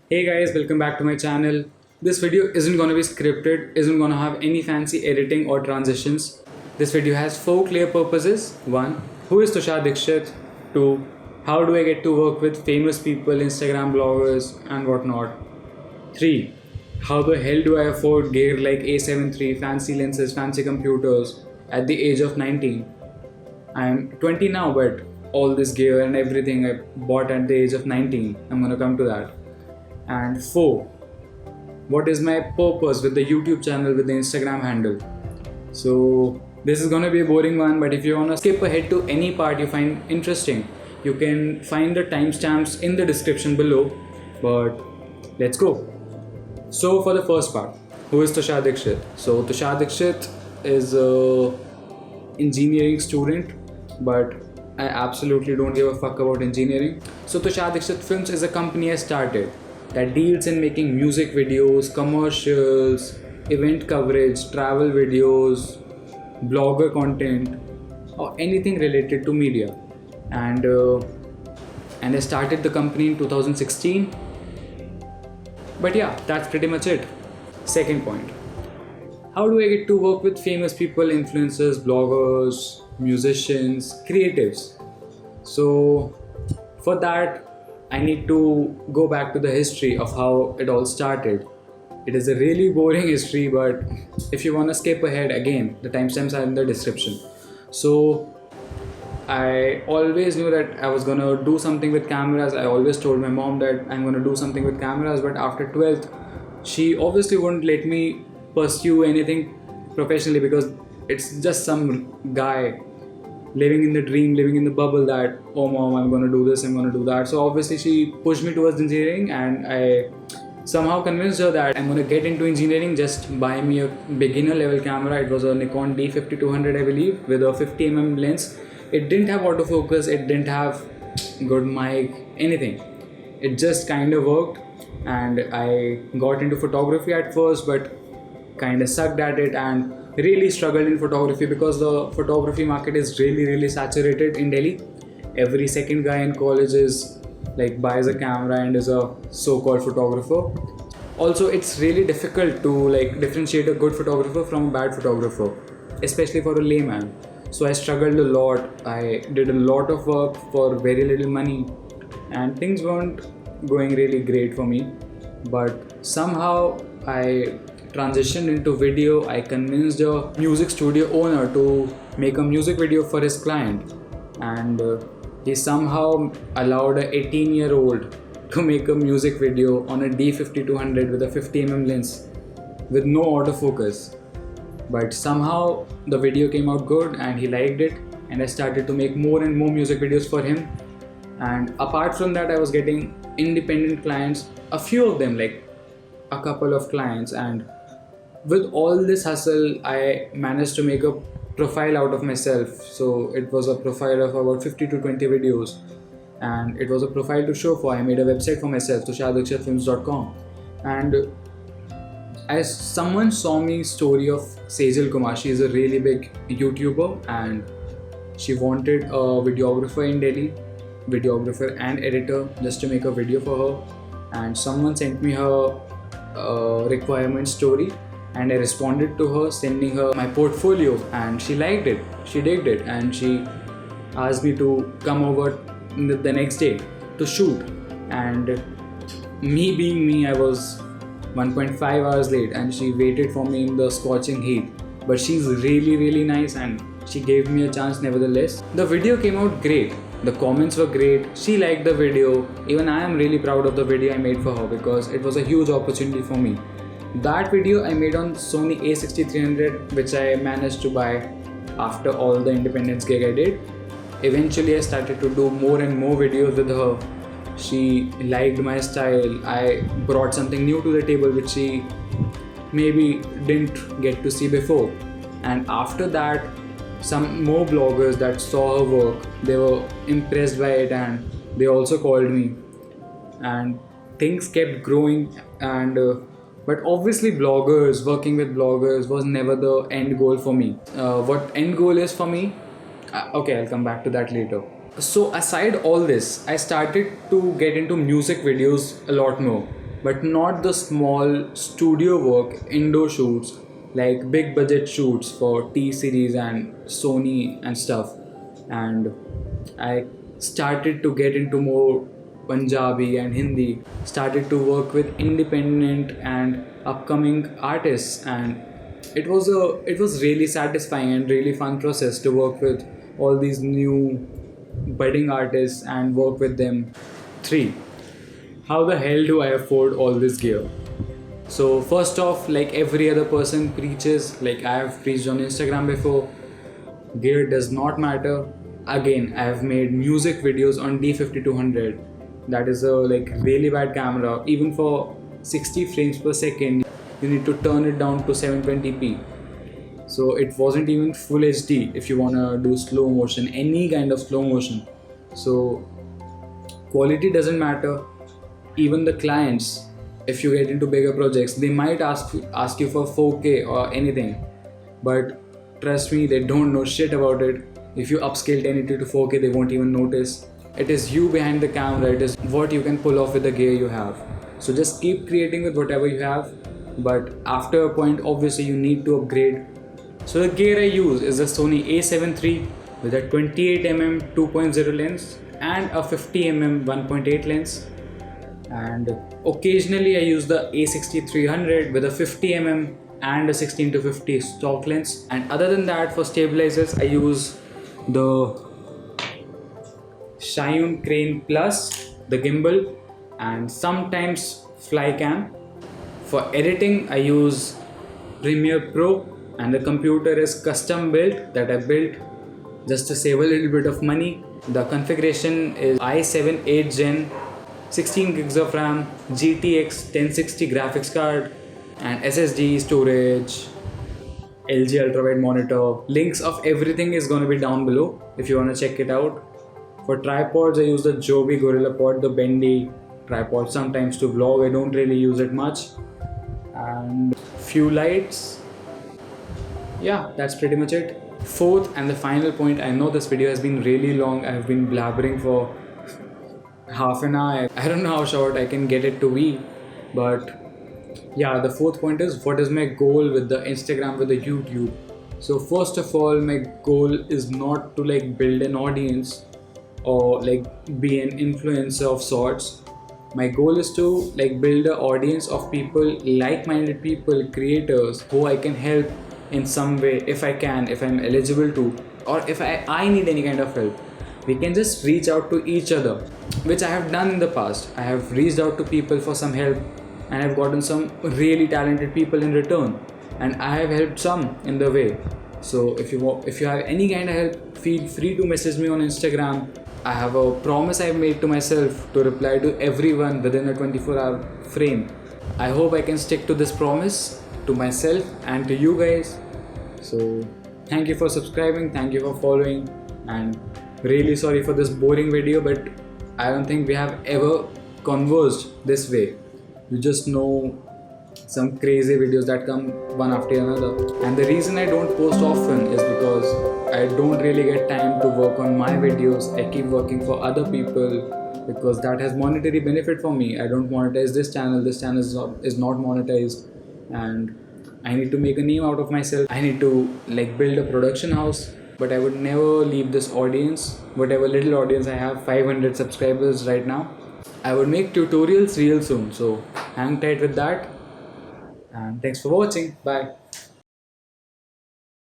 Hey guys, welcome back to my channel. This video isn't gonna be scripted, isn't gonna have any fancy editing or transitions. This video has four clear purposes. 1. Who is Tushar Dixit? 2. How do I get to work with famous people, Instagram bloggers and whatnot? 3. How the hell do I afford gear like a7iii, fancy lenses, fancy computers at the age of 19? I'm 20 now, but all this gear and everything I bought at the age of 19. I'm gonna come to that. And 4. What is my purpose with the YouTube channel, with the Instagram handle? So this is gonna be a boring one, but if you wanna skip ahead to any part you find interesting, you can find the timestamps in the description below. But let's go. So for the first part, who is Tushar Dixit? So Tushar Dixit is a engineering student, but I absolutely don't give a fuck about engineering. So Tushar Dixit Films is a company I started that deals in making music videos, commercials, event coverage, travel videos, blogger content, or anything related to media. And I started the company in 2016. But yeah, that's pretty much it. Second point. How do I get to work with famous people, influencers, bloggers, musicians, creatives? So for that, I need to go back to the history of how it all started. It is a really boring history, but if you want to skip ahead, again, the timestamps are in the description. So I always knew that I was gonna do something with cameras. I always told my mom that I'm gonna do something with cameras, but after 12th, she obviously wouldn't let me pursue anything professionally because it's just some guy living in the dream, living in the bubble that, oh mom, I'm gonna do this, I'm gonna do that. So obviously she pushed me towards engineering, and I somehow convinced her that I'm gonna get into engineering. Just buy me a beginner level camera. It was a Nikon D5200, I believe, with a 50mm lens. It didn't have autofocus, it didn't have good mic, anything. It just kind of worked, and I got into photography at first, but kind of sucked at it and really struggled in photography because the photography market is really saturated in Delhi. Every second guy in college is like buys a camera and is a so-called photographer. Also, it's really difficult to like differentiate a good photographer from a bad photographer, especially for a layman. So I struggled a lot. I did a lot of work for very little money, and things weren't going really great for me. But somehow I transitioned into video. I convinced a music studio owner to make a music video for his client, and he somehow allowed a 18-year-old to make a music video on a D5200 with a 50mm lens with no autofocus. But somehow the video came out good and he liked it, and I started to make more and more music videos for him. And apart from that, I was getting independent clients, a few of them, like a couple of clients. And with all this hustle, I managed to make a profile out of myself. So it was a profile of about 50 to 20 videos, and it was a profile to show for. I made a website for myself, tushardixitfilms.com. And as someone saw me story of Sejal Kumar, she is a really big YouTuber, and she wanted a videographer in Delhi, videographer and editor, just to make a video for her. And someone sent me her requirement story, and I responded to her, sending her my portfolio, and she liked it, she digged it, and she asked me to come over the next day to shoot. And me being me, I was 1.5 hours late, and she waited for me in the scorching heat. But she's really nice, and she gave me a chance nevertheless. The video came out great. The comments were great. She liked the video. Even I am really proud of the video I made for her because it was a huge opportunity for me. That video I made on Sony a6300, which I managed to buy after all the independence gig I did. Eventually I started to do more and more videos with her. She liked my style. I brought something new to the table which she maybe didn't get to see before. And after that, some more bloggers that saw her work, they were impressed by it, and they also called me. And things kept growing, and but obviously working with bloggers was never the end goal for me. What end goal is for me, okay, I'll come back to that later. So aside all this, I started to get into music videos a lot more, but not the small studio work, indoor shoots, like big budget shoots for T series and Sony and stuff. And I started to get into more Punjabi and Hindi, started to work with independent and upcoming artists, and it was really satisfying and really fun process to work with all these new budding artists and work with them. 3. How the hell do I afford all this gear? So first off, like every other person preaches, like I have preached on Instagram before, gear does not matter. Again, I have made music videos on D5200. That is a like really bad camera. Even for 60 frames per second, you need to turn it down to 720p. So it wasn't even full HD if you wanna do slow motion, any kind of slow motion. So quality doesn't matter. Even the clients, if you get into bigger projects, they might ask you for 4K or anything, but trust me, they don't know shit about it. If you upscale 1080 to 4K, they won't even notice. It is you behind the camera, it is what you can pull off with the gear you have. So just keep creating with whatever you have, but after a point, obviously you need to upgrade. So the gear I use is the Sony a7 III with a 28mm 2.0 lens and a 50mm 1.8 lens. And occasionally I use the a6300 with a 50mm and a 16 to 50 stock lens. And other than that, for stabilizers I use the Shyun Crane Plus, the gimbal, and sometimes Flycam. For editing I use Premiere Pro, and the computer is custom built that I built just to save a little bit of money. The configuration is i7 8th Gen, 16 gigs of RAM, GTX 1060 graphics card, and SSD storage, LG ultrawide monitor. Links of everything is going to be down below if you want to check it out. For tripods I use the Joby GorillaPod, the bendy tripod, sometimes to vlog. I don't really use it much. And few lights. Yeah, that's pretty much it. Fourth and the final point, I know this video has been really long. I have been blabbering for half an hour. I don't know how short I can get it to be, but yeah, the fourth point is, what is my goal with the Instagram, with the YouTube? So first of all, my goal is not to like build an audience or like be an influencer of sorts. My goal is to like build an audience of people, like-minded people, creators who I can help in some way if I can, if I'm eligible to, or if I need any kind of help. We can just reach out to each other, which I have done in the past. I have reached out to people for some help and I've gotten some really talented people in return, and I have helped some in the way. So if you have any kind of help, feel free to message me on Instagram. I have a promise I've made to myself to reply to everyone within a 24-hour frame. I hope I can stick to this promise to myself and to you guys. So thank you for subscribing, thank you for following, and really sorry for this boring video, but I don't think we have ever conversed this way. You just know some crazy videos that come one after another. And the reason I don't post often is because I don't really get time to work on my videos. I keep working for other people because that has monetary benefit for me. I don't monetize this channel is not monetized, and I need to make a name out of myself. I need to like build a production house, but I would never leave this audience, whatever little audience I have, 500 subscribers right now. I would make tutorials real soon, so hang tight with that, and thanks for watching. Bye.